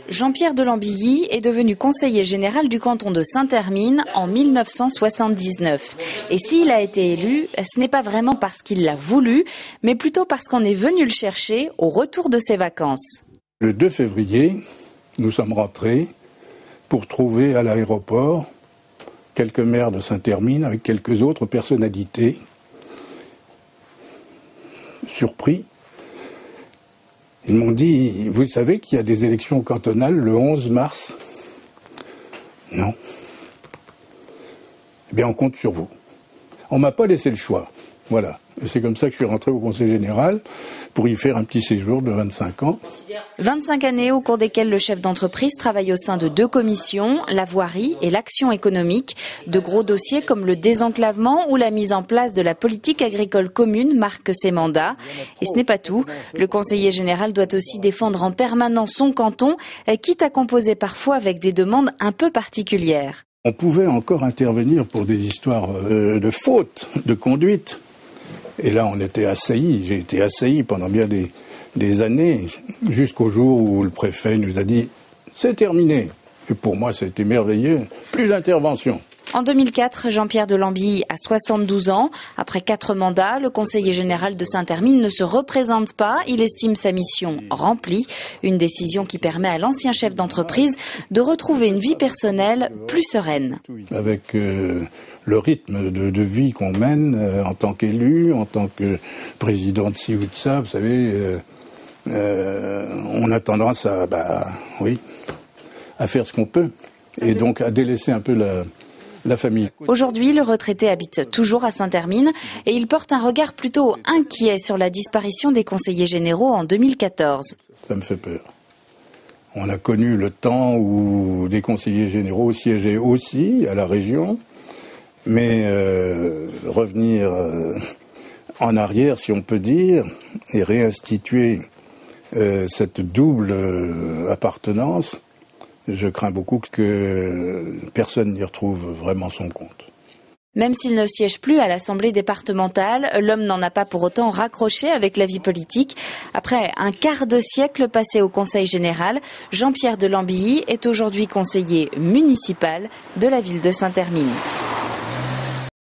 Jean-Pierre de Lambilly est devenu conseiller général du canton de Saint-Hermine en 1979. Et s'il a été élu, ce n'est pas vraiment parce qu'il l'a voulu, mais plutôt parce qu'on est venu le chercher au retour de ses vacances. Le 2 février, nous sommes rentrés pour trouver à l'aéroport quelques maires de Saint-Hermine avec quelques autres personnalités. Surpris. Ils m'ont dit, vous savez qu'il y a des élections cantonales le 11 mars ? Non. Eh bien, on compte sur vous. On ne m'a pas laissé le choix. Voilà. Et c'est comme ça que je suis rentré au Conseil général pour y faire un petit séjour de 25 ans. 25 années au cours desquelles le chef d'entreprise travaille au sein de 2 commissions, la voirie et l'action économique. De gros dossiers comme le désenclavement ou la mise en place de la politique agricole commune marquent ses mandats. Et ce n'est pas tout. Le conseiller général doit aussi défendre en permanence son canton, quitte à composer parfois avec des demandes un peu particulières. On pouvait encore intervenir pour des histoires de fautes, de conduite. Et là, on était assaillis. J'ai été assailli pendant bien des années, jusqu'au jour où le préfet nous a dit « c'est terminé ». Et pour moi, ça a été merveilleux. Plus d'intervention. En 2004, Jean-Pierre de Lambilly a 72 ans. Après 4 mandats, le conseiller général de Saint-Hermine ne se représente pas. Il estime sa mission remplie. Une décision qui permet à l'ancien chef d'entreprise de retrouver une vie personnelle plus sereine. Avec le rythme de vie qu'on mène en tant qu'élu, en tant que président de ci ou de ça, vous savez, on a tendance à faire ce qu'on peut. Et donc à délaisser un peu la famille. Aujourd'hui, le retraité habite toujours à Saint-Hermine et il porte un regard plutôt inquiet sur la disparition des conseillers généraux en 2014. Ça me fait peur. On a connu le temps où des conseillers généraux siégeaient aussi à la région, mais revenir en arrière, si on peut dire, et réinstituer cette double appartenance, je crains beaucoup que personne n'y retrouve vraiment son compte. Même s'il ne siège plus à l'Assemblée départementale, l'homme n'en a pas pour autant raccroché avec la vie politique. Après un quart de siècle passé au Conseil général, Jean-Pierre de Lambilly est aujourd'hui conseiller municipal de la ville de Saint-Hermine.